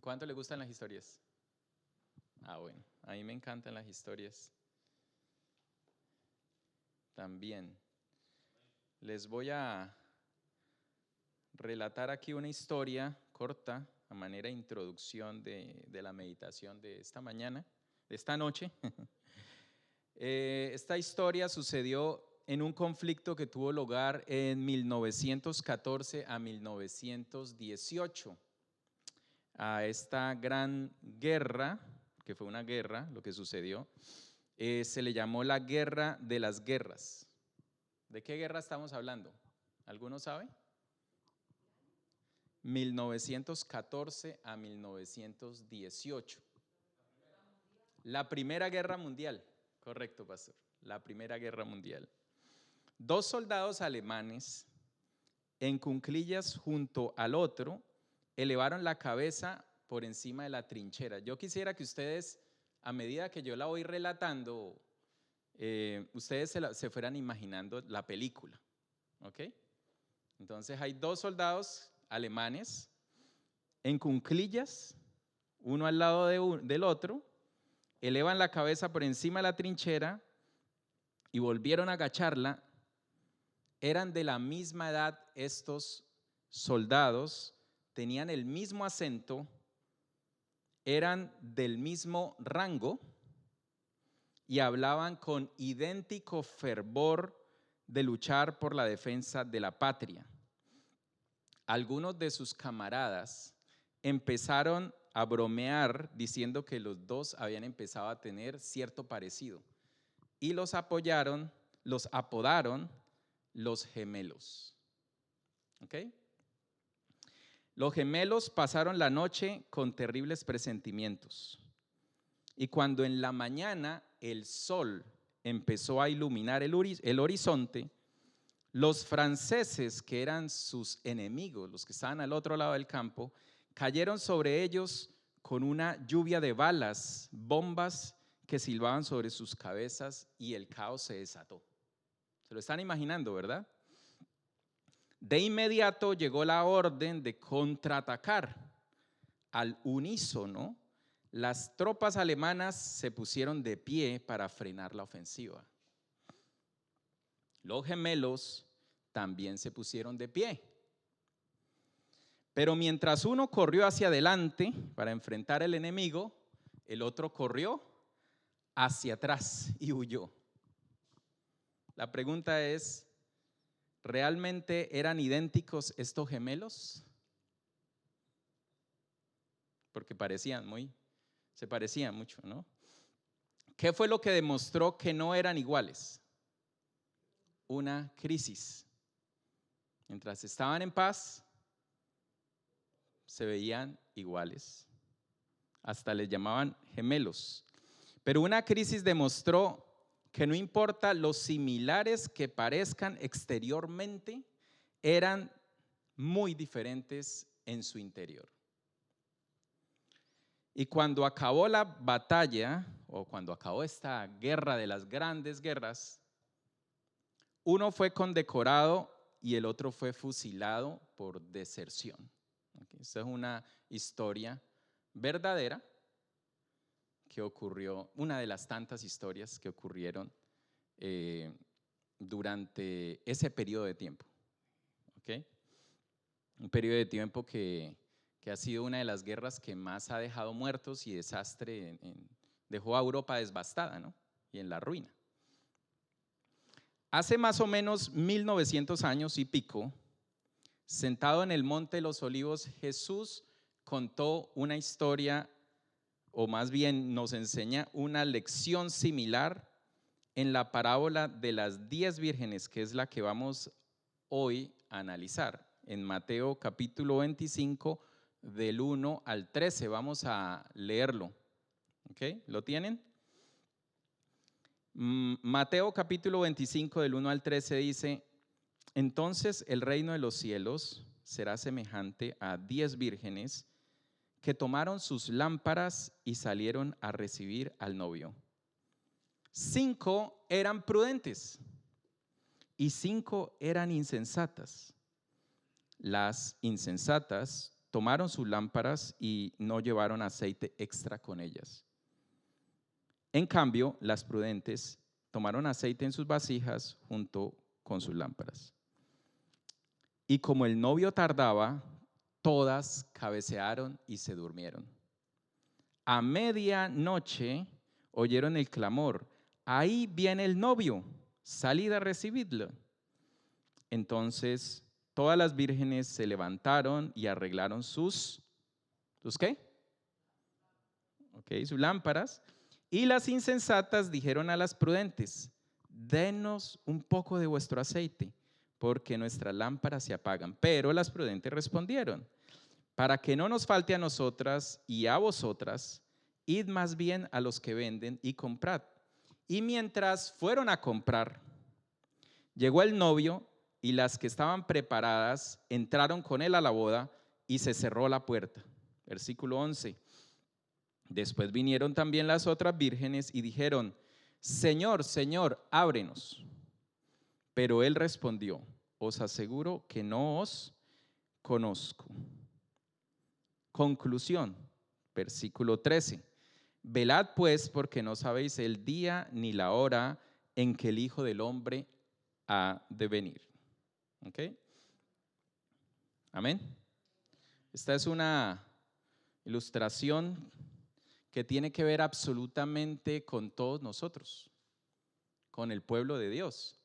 ¿Cuánto le gustan las historias? Ah, bueno, a mí me encantan las historias. También. Les voy a relatar aquí una historia corta a manera de introducción de la meditación de esta mañana, de esta noche. Esta historia sucedió en un conflicto que tuvo lugar en 1914 a 1918. A esta gran guerra, que fue una guerra, lo que sucedió, se le llamó la Guerra de las Guerras. ¿De qué guerra estamos hablando? ¿Alguno sabe? 1914 a 1918. La Primera Guerra Mundial. Correcto, pastor. La Primera Guerra Mundial. Dos soldados alemanes en cuclillas junto al otro elevaron la cabeza por encima de la trinchera. Yo quisiera que ustedes, a medida que yo la voy relatando, ustedes se fueran imaginando la película, ¿ok? Entonces hay dos soldados alemanes en cuclillas, uno al lado del otro, elevan la cabeza por encima de la trinchera y volvieron a agacharla. Eran de la misma edad estos soldados, tenían el mismo acento, eran del mismo rango y hablaban con idéntico fervor de luchar por la defensa de la patria. Algunos de sus camaradas empezaron a bromear diciendo que los dos habían empezado a tener cierto parecido y los apodaron los gemelos. ¿Ok? Los gemelos pasaron la noche con terribles presentimientos y cuando en la mañana el sol empezó a iluminar el horizonte, los franceses, que eran sus enemigos, los que estaban al otro lado del campo, cayeron sobre ellos con una lluvia de balas, bombas que silbaban sobre sus cabezas y el caos se desató. Se lo están imaginando, ¿verdad? De inmediato llegó la orden de contraatacar. Al unísono, las tropas alemanas se pusieron de pie para frenar la ofensiva. Los gemelos también se pusieron de pie. Pero mientras uno corrió hacia adelante para enfrentar al enemigo, el otro corrió hacia atrás y huyó. La pregunta es, ¿realmente eran idénticos estos gemelos? Porque se parecían mucho, ¿no? ¿Qué fue lo que demostró que no eran iguales? Una crisis. Mientras estaban en paz, se veían iguales. Hasta les llamaban gemelos. Pero una crisis demostró que no importa lo similares que parezcan exteriormente, eran muy diferentes en su interior. Y cuando acabó la batalla, o cuando acabó esta guerra de las grandes guerras, uno fue condecorado y el otro fue fusilado por deserción. Esta es una historia verdadera que ocurrió, una de las tantas historias que ocurrieron durante ese periodo de tiempo. ¿Okay? Un periodo de tiempo que ha sido una de las guerras que más ha dejado muertos y desastre, dejó a Europa devastada, ¿no? Y en la ruina. Hace más o menos 1900 años y pico, sentado en el Monte de los Olivos, Jesús contó una historia, o más bien nos enseña una lección similar en la parábola de las 10 vírgenes, que es la que vamos hoy a analizar. En Mateo capítulo 25, del 1 al 13, vamos a leerlo. ¿Ok? ¿Lo tienen? Mateo capítulo 25, del 1 al 13 dice: entonces el reino de los cielos será semejante a 10 vírgenes que tomaron sus lámparas y salieron a recibir al novio. 5 eran prudentes y 5 eran insensatas. Las insensatas tomaron sus lámparas y no llevaron aceite extra con ellas. En cambio, las prudentes tomaron aceite en sus vasijas junto con sus lámparas. Y como el novio tardaba, todas cabecearon y se durmieron. A medianoche oyeron el clamor: ahí viene el novio, salid a recibirlo. Entonces todas las vírgenes se levantaron y arreglaron ¿sus qué? Sus lámparas. Y las insensatas dijeron a las prudentes: denos un poco de vuestro aceite, porque nuestras lámparas se apagan. Pero las prudentes respondieron: para que no nos falte a nosotras y a vosotras, id más bien a los que venden y comprad. Y mientras fueron a comprar, llegó el novio, y las que estaban preparadas entraron con él a la boda y se cerró la puerta. Versículo 11. Después vinieron también las otras vírgenes y dijeron: Señor, Señor, ábrenos. Pero él respondió: os aseguro que no os conozco. Conclusión, versículo 13. Velad pues, porque no sabéis el día ni la hora en que el Hijo del Hombre ha de venir. ¿Ok? Amén. Esta es una ilustración que tiene que ver absolutamente con todos nosotros, con el pueblo de Dios.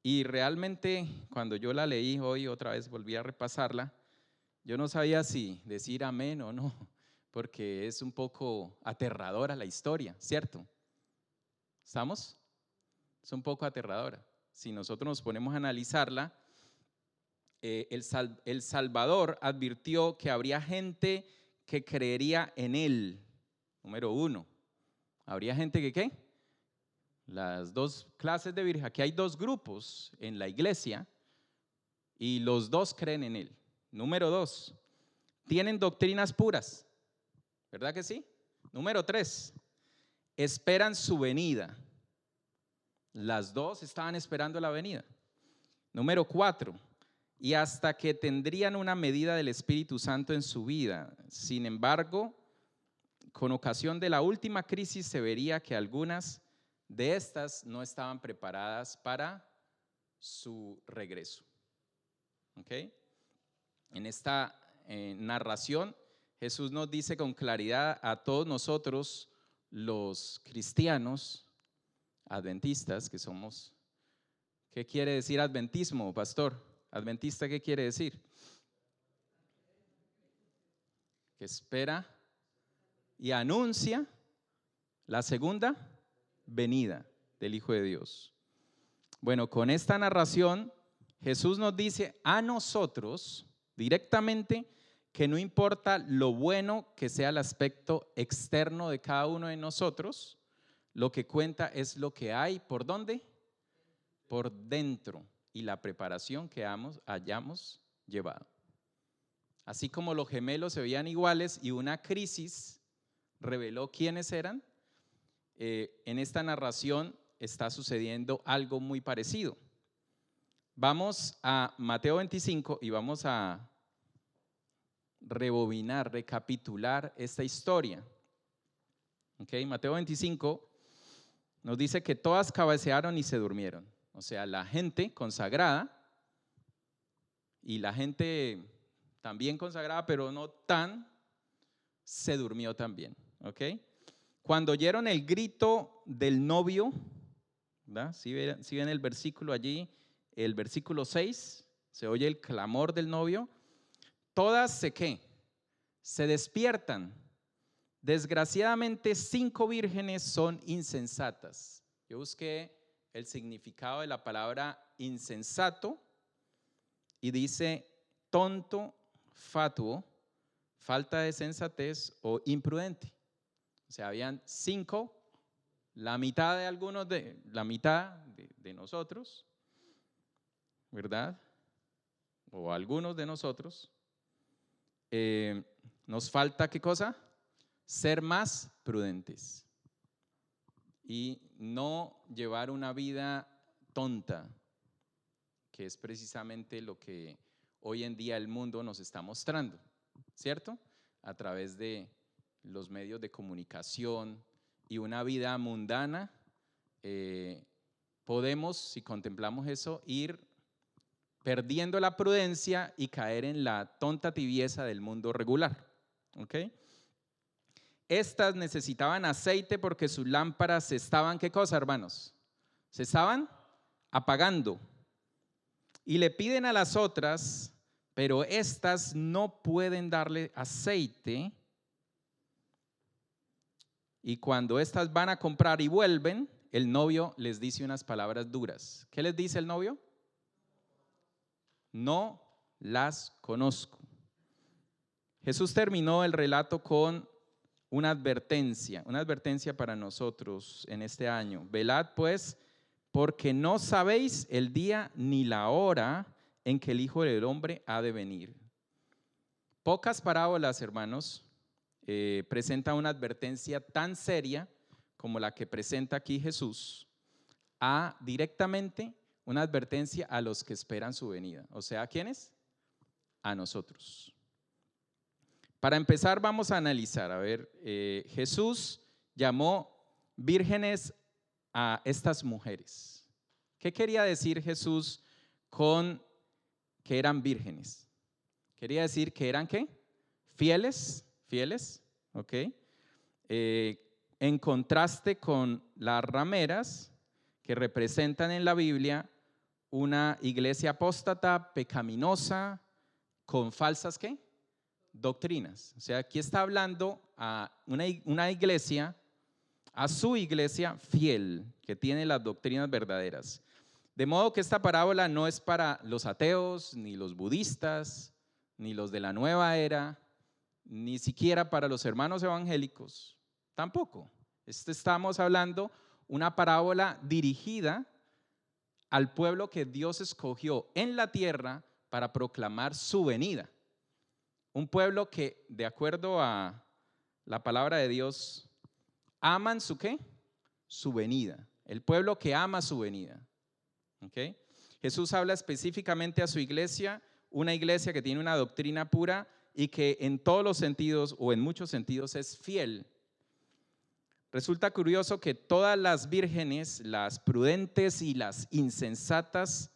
Y realmente cuando yo la leí hoy, otra vez volví a repasarla, yo no sabía si decir amén o no, porque es un poco aterradora la historia, ¿cierto? ¿Estamos? Es un poco aterradora. Si nosotros nos ponemos a analizarla, el Salvador advirtió que habría gente que creería en él. Número uno, habría gente que ¿qué? Las dos clases de virgen. Aquí hay dos grupos en la iglesia y los dos creen en él. Número dos, tienen doctrinas puras, ¿verdad que sí? Número tres, esperan su venida. Las dos estaban esperando la venida. Número cuatro, y hasta que tendrían una medida del Espíritu Santo en su vida. Sin embargo, con ocasión de la última crisis se vería que algunas de estas no estaban preparadas para su regreso. ¿Ok? En esta narración, Jesús nos dice con claridad a todos nosotros, los cristianos adventistas que somos. ¿Qué quiere decir adventismo, pastor? ¿Adventista qué quiere decir? Que espera y anuncia la segunda venida del Hijo de Dios. Bueno, con esta narración, Jesús nos dice a nosotros directamente que no importa lo bueno que sea el aspecto externo de cada uno de nosotros, lo que cuenta es lo que hay, ¿por dónde? Por dentro, y la preparación que hayamos llevado. Así como los gemelos se veían iguales y una crisis reveló quiénes eran, en esta narración está sucediendo algo muy parecido. Vamos a Mateo 25 y vamos a rebobinar, recapitular esta historia. Okay, Mateo 25 nos dice que todas cabecearon y se durmieron. O sea, la gente consagrada y la gente también consagrada, pero no tan, se durmió también. ¿Ok? Cuando oyeron el grito del novio, ¿verdad? Si ven el versículo allí, el versículo 6, se oye el clamor del novio. Todas se despiertan. Desgraciadamente 5 vírgenes son insensatas. Yo busqué el significado de la palabra insensato y dice tonto, fatuo, falta de sensatez o imprudente. O sea, habían 5, la mitad de nosotros, ¿verdad? O algunos de nosotros. Nos falta ¿qué cosa? Ser más prudentes y no llevar una vida tonta, que es precisamente lo que hoy en día el mundo nos está mostrando. ¿cierto? A través de los medios de comunicación y una vida mundana, podemos, si contemplamos eso, ir perdiendo la prudencia y caer en la tonta tibieza del mundo regular. ¿Ok? Estas necesitaban aceite porque sus lámparas se estaban, ¿qué cosa, hermanos? Se estaban apagando. Y le piden a las otras, pero estas no pueden darle aceite. Y cuando estas van a comprar y vuelven, el novio les dice unas palabras duras. ¿Qué les dice el novio? No las conozco. Jesús terminó el relato con una advertencia para nosotros en este año. Velad pues, porque no sabéis el día ni la hora en que el Hijo del Hombre ha de venir. Pocas parábolas, hermanos, presentan una advertencia tan seria como la que presenta aquí Jesús, a directamente una advertencia a los que esperan su venida. O sea, ¿a quiénes? A nosotros. Para empezar, vamos a analizar, a ver, Jesús llamó vírgenes a estas mujeres. ¿Qué quería decir Jesús con que eran vírgenes? Quería decir que eran, ¿qué? Fieles, ¿ok? En contraste con las rameras que representan en la Biblia una iglesia apóstata, pecaminosa, con falsas, ¿qué? Doctrinas. O sea, aquí está hablando a una iglesia, a su iglesia fiel, que tiene las doctrinas verdaderas. De modo que esta parábola no es para los ateos, ni los budistas, ni los de la nueva era, ni siquiera para los hermanos evangélicos, tampoco. Estamos hablando una parábola dirigida al pueblo que Dios escogió en la tierra para proclamar su venida. Un pueblo que, de acuerdo a la palabra de Dios, aman su ¿qué? Su venida. El pueblo que ama su venida. ¿Okay? Jesús habla específicamente a su iglesia, una iglesia que tiene una doctrina pura y que en todos los sentidos o en muchos sentidos es fiel. Resulta curioso que todas las vírgenes, las prudentes y las insensatas,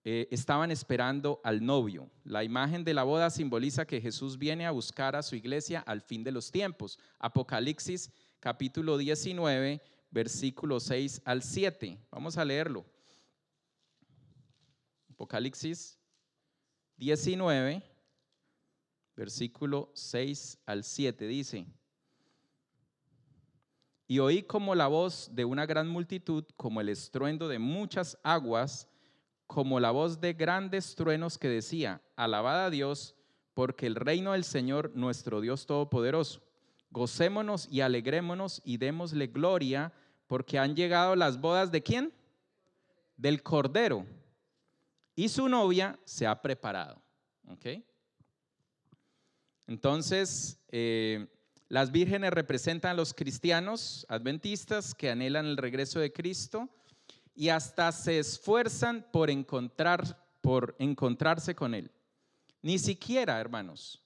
estaban esperando al novio. La imagen de la boda simboliza que Jesús viene a buscar a su iglesia al fin de los tiempos. Apocalipsis capítulo 19, versículos 6 al 7. Vamos a leerlo. Apocalipsis 19, versículo 6 al 7 dice: y oí como la voz de una gran multitud, como el estruendo de muchas aguas, como la voz de grandes truenos que decía: alabad a Dios, porque el reino del Señor nuestro Dios Todopoderoso. Gocémonos y alegrémonos y démosle gloria, porque han llegado las bodas ¿de quién? Del Cordero, y su novia se ha preparado. ¿Okay? Entonces, las vírgenes representan a los cristianos adventistas que anhelan el regreso de Cristo y hasta se esfuerzan por encontrarse con Él. Ni siquiera, hermanos,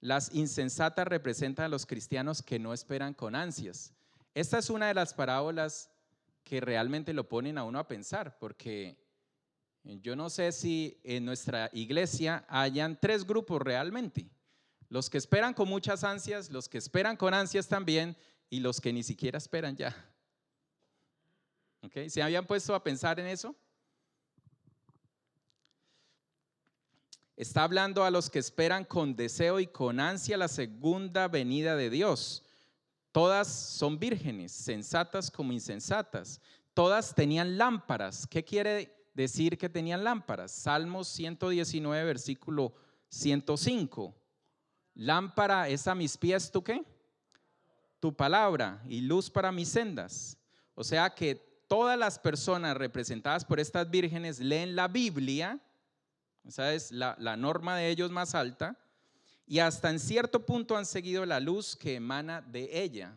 las insensatas representan a los cristianos que no esperan con ansias. Esta es una de las parábolas que realmente lo ponen a uno a pensar, porque yo no sé si en nuestra iglesia hayan tres grupos realmente: los que esperan con muchas ansias, los que esperan con ansias también, y los que ni siquiera esperan ya. ¿Okay? ¿Se habían puesto a pensar en eso? Está hablando a los que esperan con deseo y con ansia la segunda venida de Dios. Todas son vírgenes, sensatas como insensatas. Todas tenían lámparas. ¿Qué quiere decir que tenían lámparas? Salmos 119, versículo 105. Lámpara es a mis pies, ¿tú qué? Tu palabra, y luz para mis sendas. O sea que todas las personas representadas por estas vírgenes leen la Biblia, esa es la norma de ellos más alta, y hasta en cierto punto han seguido la luz que emana de ella.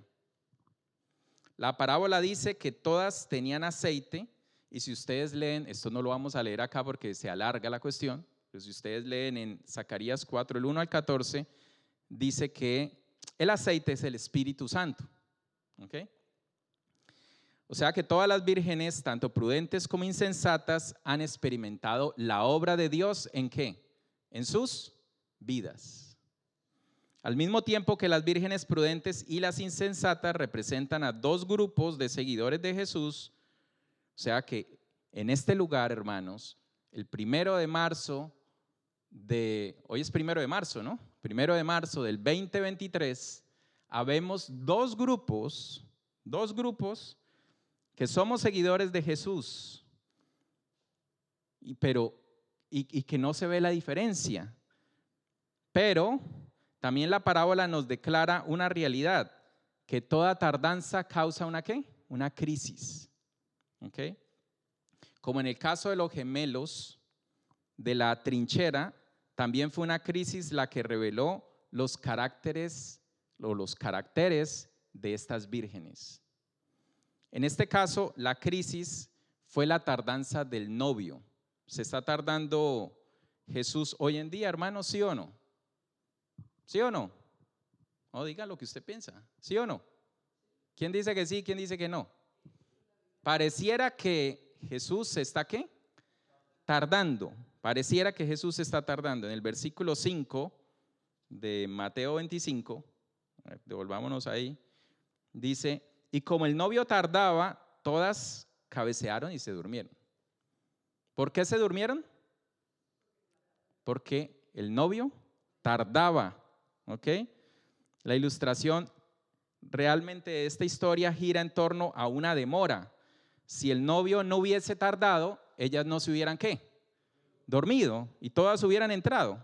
La parábola dice que todas tenían aceite, y si ustedes leen, esto no lo vamos a leer acá porque se alarga la cuestión, Pero si ustedes leen en Zacarías 4, el 1 al 14, dice que el aceite es el Espíritu Santo. ¿Ok? O sea que todas las vírgenes, tanto prudentes como insensatas, han experimentado la obra de Dios ¿en qué? En sus vidas. Al mismo tiempo que las vírgenes prudentes y las insensatas representan a dos grupos de seguidores de Jesús, o sea que en este lugar, hermanos, el 1 de marzo hoy es 1 de marzo, ¿no? 1 de marzo del 2023, habemos dos grupos que somos seguidores de Jesús, y que no se ve la diferencia. Pero también la parábola nos declara una realidad, que toda tardanza causa ¿una qué? Una crisis. ¿Ok? Como en el caso de los gemelos de la trinchera, también fue una crisis la que reveló los caracteres de estas vírgenes. En este caso, la crisis fue la tardanza del novio. ¿Se está tardando Jesús hoy en día, hermano? ¿Sí o no? ¿Sí o no? No, diga lo que usted piensa. ¿Sí o no? ¿Quién dice que sí? ¿Quién dice que no? Pareciera que Jesús se está ¿qué? Tardando. Pareciera que Jesús se está tardando. En el versículo 5 de Mateo 25, devolvámonos ahí, dice: y como el novio tardaba, todas cabecearon y se durmieron. ¿Por qué se durmieron? Porque el novio tardaba. ¿Ok? La ilustración realmente de esta historia gira en torno a una demora. Si el novio no hubiese tardado, ellas no se hubieran ¿qué? Dormido, y todas hubieran entrado,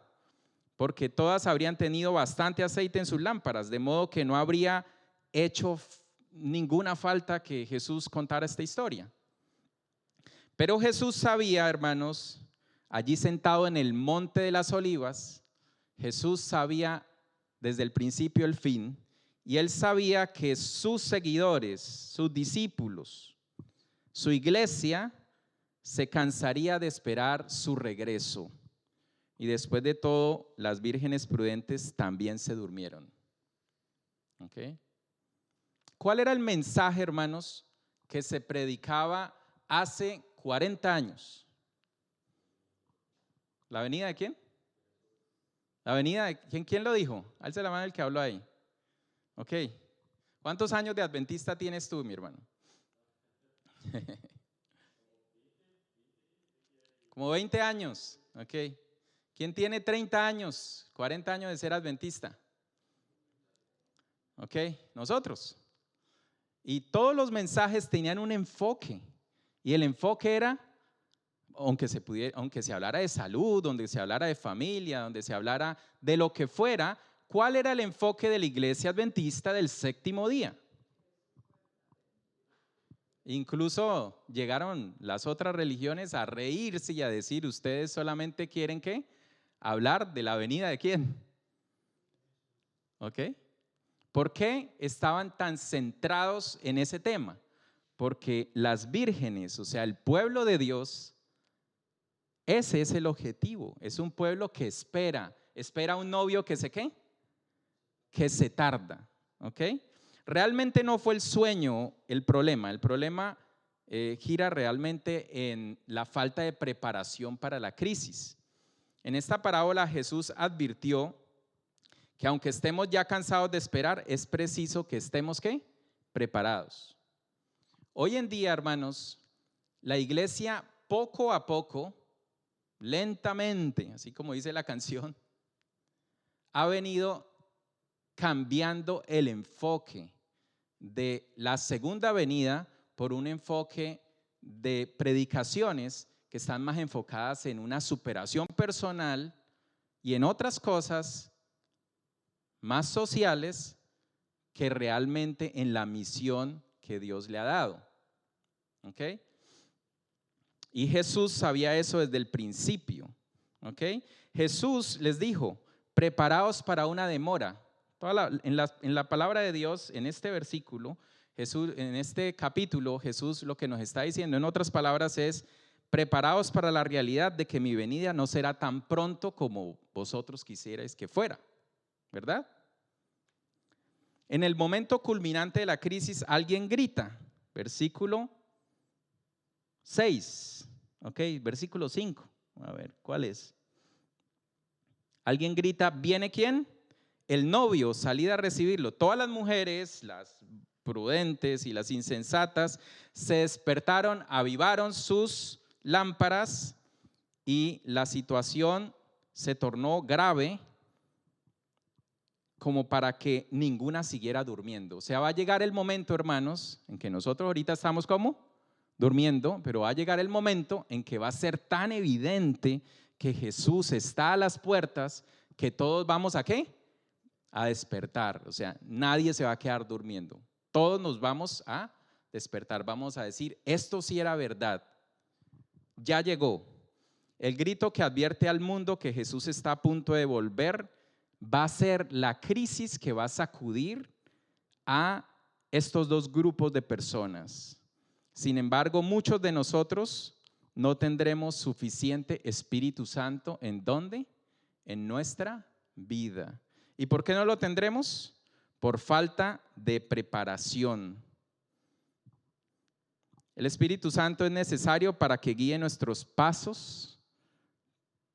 porque todas habrían tenido bastante aceite en sus lámparas, de modo que no habría hecho ninguna falta que Jesús contara esta historia. Pero Jesús sabía, hermanos, allí sentado en el monte de las olivas, Jesús sabía desde el principio el fin, y él sabía que sus seguidores, sus discípulos, su iglesia se cansaría de esperar su regreso. Y después de todo, las vírgenes prudentes también se durmieron. ¿Ok? ¿Cuál era el mensaje, hermanos, que se predicaba hace 40 años? ¿La venida de quién? ¿La venida de quién? ¿Quién lo dijo? Alce la mano el que habló ahí. Ok. ¿Cuántos años de adventista tienes tú, mi hermano? Como 20 años. Ok. ¿Quién tiene 30 años, 40 años de ser adventista? Ok, nosotros. Y todos los mensajes tenían un enfoque. Y el enfoque era, aunque se hablara de salud, donde se hablara de familia, donde se hablara de lo que fuera, ¿cuál era el enfoque de la iglesia adventista del séptimo día? Incluso llegaron las otras religiones a reírse y a decir: ustedes solamente quieren ¿qué? Hablar de la venida de quién. ¿Ok? ¿Por qué estaban tan centrados en ese tema? Porque las vírgenes, o sea, el pueblo de Dios, ese es el objetivo. Es un pueblo que espera a un novio que se ¿qué? Que se tarda. ¿Ok? Realmente no fue el sueño el problema gira realmente en la falta de preparación para la crisis. En esta parábola Jesús advirtió que aunque estemos ya cansados de esperar, es preciso que estemos ¿qué? Preparados. Hoy en día, hermanos, la iglesia poco a poco, lentamente, así como dice la canción, ha venido cambiando el enfoque de la segunda venida por un enfoque de predicaciones que están más enfocadas en una superación personal y en otras cosas más sociales que realmente en la misión que Dios le ha dado. ¿Ok? Y Jesús sabía eso desde el principio. ¿Ok? Jesús les dijo: preparaos para una demora. En la palabra de Dios, en este versículo, Jesús, en este capítulo, Jesús lo que nos está diciendo, en otras palabras, es: preparados para la realidad de que mi venida no será tan pronto como vosotros quisierais que fuera, ¿verdad? En el momento culminante de la crisis, alguien grita, versículo 6, ok, versículo 5, a ver, ¿cuál es? Alguien grita, ¿viene quién? El novio, salid a recibirlo. Todas las mujeres, las prudentes y las insensatas, se despertaron, avivaron sus lámparas y la situación se tornó grave como para que ninguna siguiera durmiendo. O sea, va a llegar el momento, hermanos, en que nosotros ahorita estamos como durmiendo, pero va a llegar el momento en que va a ser tan evidente que Jesús está a las puertas que todos vamos ¿a qué? A despertar. O sea, nadie se va a quedar durmiendo. Todos nos vamos a despertar. Vamos a decir, esto sí era verdad. Ya llegó. El grito que advierte al mundo que Jesús está a punto de volver va a ser la crisis que va a sacudir a estos dos grupos de personas. Sin embargo, muchos de nosotros no tendremos suficiente Espíritu Santo. ¿En dónde? En nuestra vida. ¿Y por qué no lo tendremos? Por falta de preparación. El Espíritu Santo es necesario para que guíe nuestros pasos,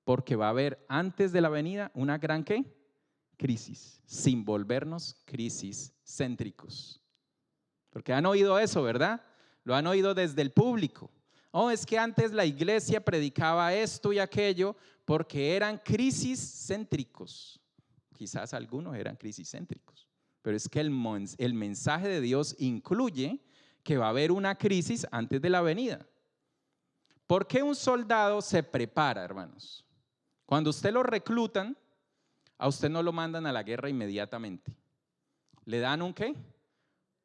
porque va a haber antes de la venida una gran ¿qué? Crisis, sin volvernos crisis céntricos. Porque han oído eso, ¿verdad? Lo han oído desde el público. Oh, es que antes la iglesia predicaba esto y aquello porque eran crisis céntricos. Quizás algunos eran crisis céntricos, pero es que el mensaje de Dios incluye que va a haber una crisis antes de la venida. ¿Por qué un soldado se prepara, hermanos? Cuando usted lo reclutan, a usted no lo mandan a la guerra inmediatamente. ¿Le dan un qué?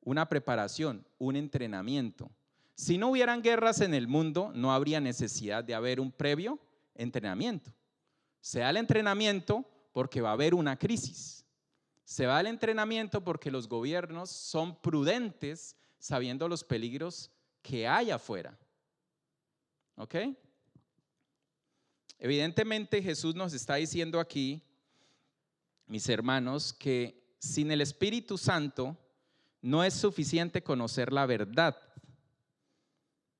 Una preparación, un entrenamiento. Si no hubieran guerras en el mundo, no habría necesidad de haber un previo entrenamiento. Se da el entrenamiento porque va a haber una crisis. Se da el entrenamiento porque los gobiernos son prudentes sabiendo los peligros que hay afuera. ¿Ok? Evidentemente Jesús nos está diciendo aquí, mis hermanos, que sin el Espíritu Santo no es suficiente conocer la verdad.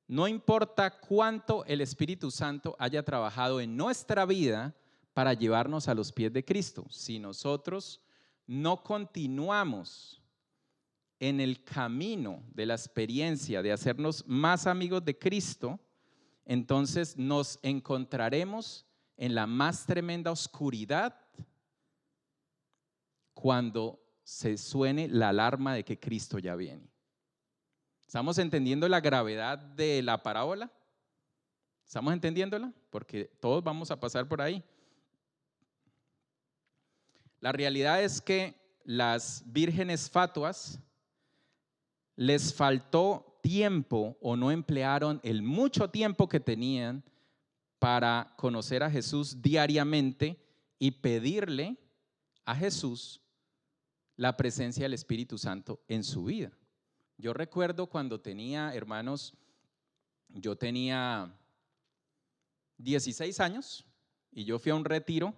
No importa cuánto el Espíritu Santo haya trabajado en nuestra vida para llevarnos a los pies de Cristo. Si nosotros no continuamos en el camino de la experiencia de hacernos más amigos de Cristo, entonces nos encontraremos en la más tremenda oscuridad cuando se suene la alarma de que Cristo ya viene. ¿Estamos entendiendo la gravedad de la parábola? ¿Estamos entendiéndola? Porque todos vamos a pasar por ahí. La realidad es que las vírgenes fatuas les faltó tiempo o no emplearon el mucho tiempo que tenían para conocer a Jesús diariamente y pedirle a Jesús la presencia del Espíritu Santo en su vida. Yo recuerdo cuando tenía, hermanos, yo tenía 16 años y yo fui a un retiro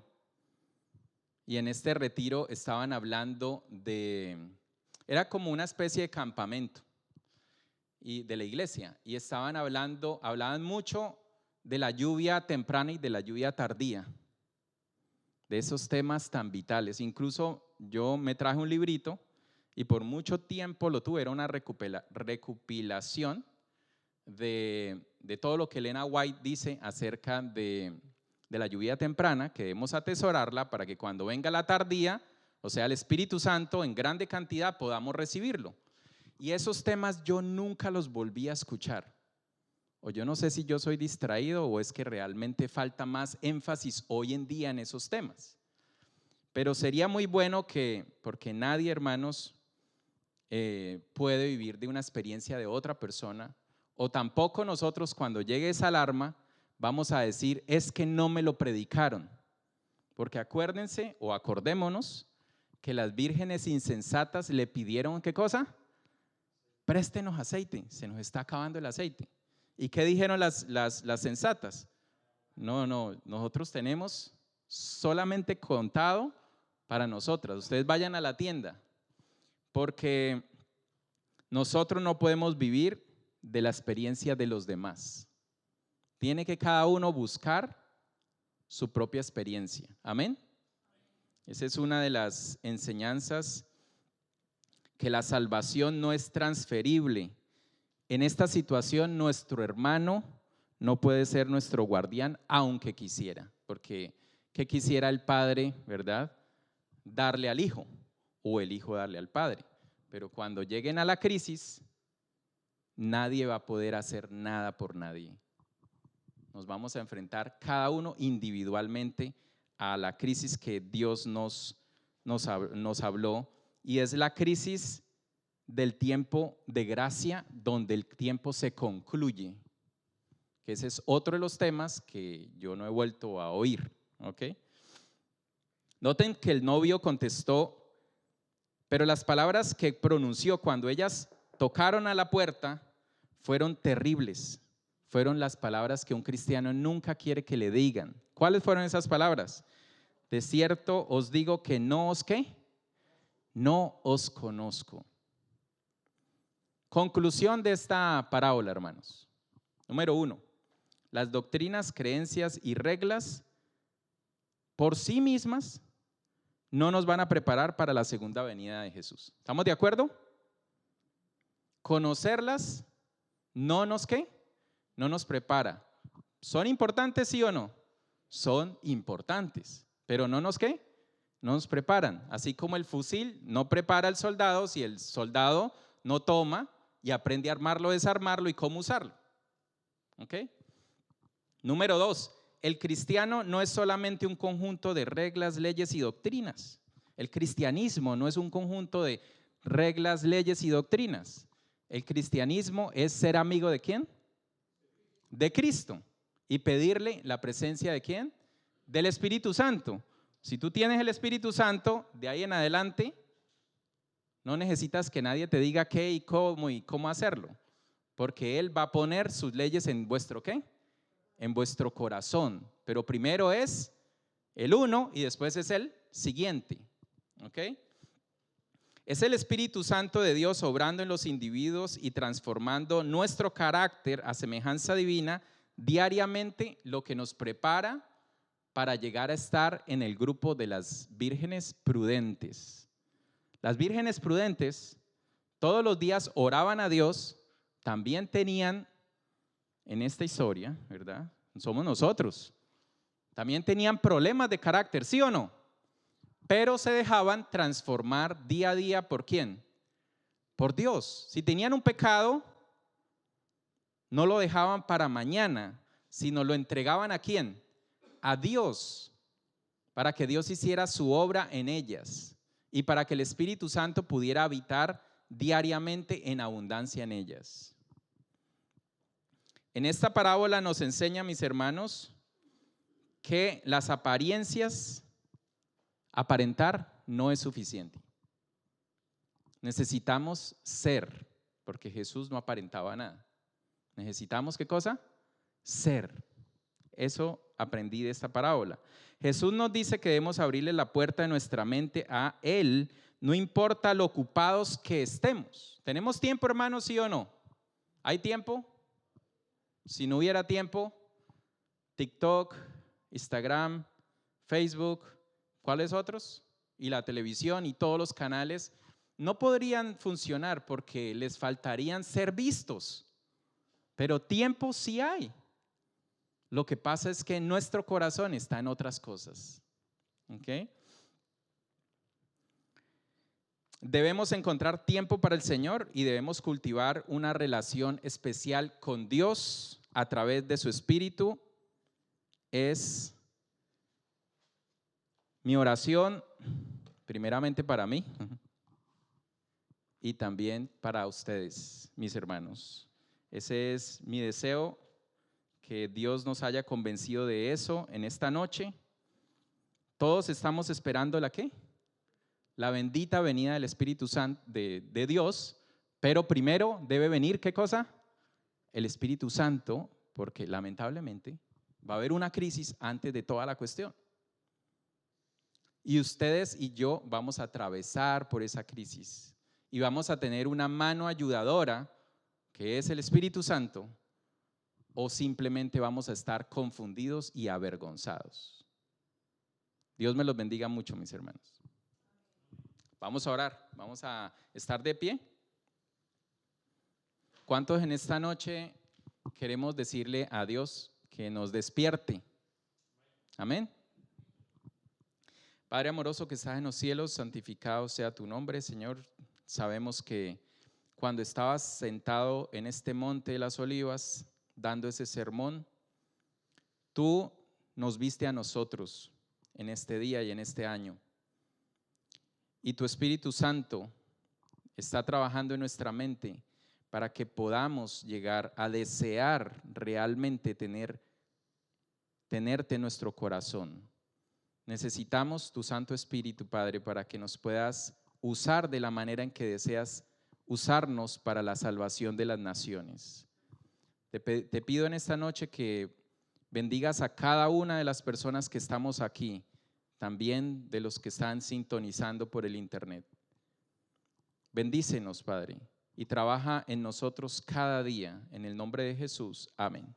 y en este retiro estaban hablando era como una especie de campamento y de la iglesia y hablaban mucho de la lluvia temprana y de la lluvia tardía, de esos temas tan vitales. Incluso yo me traje un librito y por mucho tiempo lo tuve, era una recopilación de todo lo que Elena White dice acerca de la lluvia temprana, que debemos atesorarla para que cuando venga la tardía, o sea, el Espíritu Santo en grande cantidad, podamos recibirlo. Y esos temas yo nunca los volví a escuchar. O yo no sé si yo soy distraído o es que realmente falta más énfasis hoy en día en esos temas. Pero sería muy bueno porque nadie, hermanos, puede vivir de una experiencia de otra persona, o tampoco nosotros cuando llegue esa alarma vamos a decir, es que no me lo predicaron. Porque acuérdense o acordémonos que las vírgenes insensatas le pidieron, ¿qué cosa? Préstenos aceite, se nos está acabando el aceite. ¿Y qué dijeron las sensatas? No, nosotros tenemos solamente contado para nosotras. Ustedes vayan a la tienda, porque nosotros no podemos vivir de la experiencia de los demás. Tiene que cada uno buscar su propia experiencia. Amén. Esa es una de las enseñanzas, que la salvación no es transferible. En esta situación nuestro hermano no puede ser nuestro guardián, aunque quisiera, porque ¿qué quisiera el padre, verdad? Darle al hijo, o el hijo darle al padre. Pero cuando lleguen a la crisis, nadie va a poder hacer nada por nadie. Nos vamos a enfrentar cada uno individualmente a la crisis que Dios nos habló, y es la crisis del tiempo de gracia, donde el tiempo se concluye, que ese es otro de los temas que yo no he vuelto a oír. ¿Ok? Noten que el novio contestó, pero las palabras que pronunció cuando ellas tocaron a la puerta fueron terribles. Fueron las palabras que un cristiano nunca quiere que le digan. ¿Cuáles fueron esas palabras? De cierto os digo que no os ¿qué? No os conozco. Conclusión de esta parábola, hermanos. Número 1, las doctrinas, creencias y reglas por sí mismas no nos van a preparar para la segunda venida de Jesús. ¿Estamos de acuerdo? Conocerlas no nos ¿qué? No nos prepara. ¿Son importantes, sí o no? Son importantes, pero no nos ¿qué? No nos preparan. Así como el fusil no prepara al soldado si el soldado no toma y aprende a armarlo, desarmarlo y cómo usarlo. ¿Ok? Número 2, el cristiano no es solamente un conjunto de reglas, leyes y doctrinas. El cristianismo no es un conjunto de reglas, leyes y doctrinas. El cristianismo es ser amigo ¿de quién? De Cristo, y pedirle la presencia ¿de quién? Del Espíritu Santo. Si tú tienes el Espíritu Santo, de ahí en adelante no necesitas que nadie te diga qué y cómo hacerlo, porque Él va a poner sus leyes en vuestro ¿qué? En vuestro corazón. Pero primero es el uno y después es el siguiente. ¿Ok? Es el Espíritu Santo de Dios obrando en los individuos y transformando nuestro carácter a semejanza divina diariamente, lo que nos prepara para llegar a estar en el grupo de las vírgenes prudentes. Las vírgenes prudentes todos los días oraban a Dios, también tenían en esta historia, ¿verdad? Somos nosotros. También tenían problemas de carácter, ¿sí o no? Pero se dejaban transformar día a día, ¿por quién? Por Dios. Si tenían un pecado, no lo dejaban para mañana, sino lo entregaban ¿a quién? A Dios, para que Dios hiciera su obra en ellas y para que el Espíritu Santo pudiera habitar diariamente en abundancia en ellas. En esta parábola nos enseña, mis hermanos, que las apariencias, aparentar no es suficiente. Necesitamos ser, porque Jesús no aparentaba nada. Necesitamos ¿qué cosa? Ser. Eso aprendí de esta parábola. Jesús nos dice que debemos abrirle la puerta de nuestra mente a Él, no importa lo ocupados que estemos. ¿Tenemos tiempo, hermanos, sí o no? ¿Hay tiempo? Si no hubiera tiempo, TikTok, Instagram, Facebook, ¿cuáles otros? Y la televisión y todos los canales no podrían funcionar porque les faltarían ser vistos. Pero tiempo sí hay. Lo que pasa es que nuestro corazón está en otras cosas. ¿Ok? Debemos encontrar tiempo para el Señor y debemos cultivar una relación especial con Dios a través de su Espíritu. Es mi oración, primeramente para mí y también para ustedes, mis hermanos. Ese es mi deseo, que Dios nos haya convencido de eso en esta noche. Todos estamos esperando ¿la qué? La bendita venida del Espíritu Santo de Dios, pero primero debe venir ¿qué cosa? el Espíritu Santo, porque lamentablemente va a haber una crisis antes de toda la cuestión. Y ustedes y yo vamos a atravesar por esa crisis y vamos a tener una mano ayudadora, que es el Espíritu Santo, o simplemente vamos a estar confundidos y avergonzados. Dios me los bendiga mucho, mis hermanos. Vamos a orar, vamos a estar de pie. ¿Cuántos en esta noche queremos decirle a Dios que nos despierte? Amén. Padre amoroso que estás en los cielos, santificado sea tu nombre, Señor. Sabemos que cuando estabas sentado en este monte de las olivas, dando ese sermón, tú nos viste a nosotros en este día y en este año. Y tu Espíritu Santo está trabajando en nuestra mente para que podamos llegar a desear realmente tenerte en nuestro corazón. Necesitamos tu Santo Espíritu, Padre, para que nos puedas usar de la manera en que deseas usarnos para la salvación de las naciones. Te pido en esta noche que bendigas a cada una de las personas que estamos aquí, también de los que están sintonizando por el internet. Bendícenos, Padre, y trabaja en nosotros cada día. En el nombre de Jesús. Amén.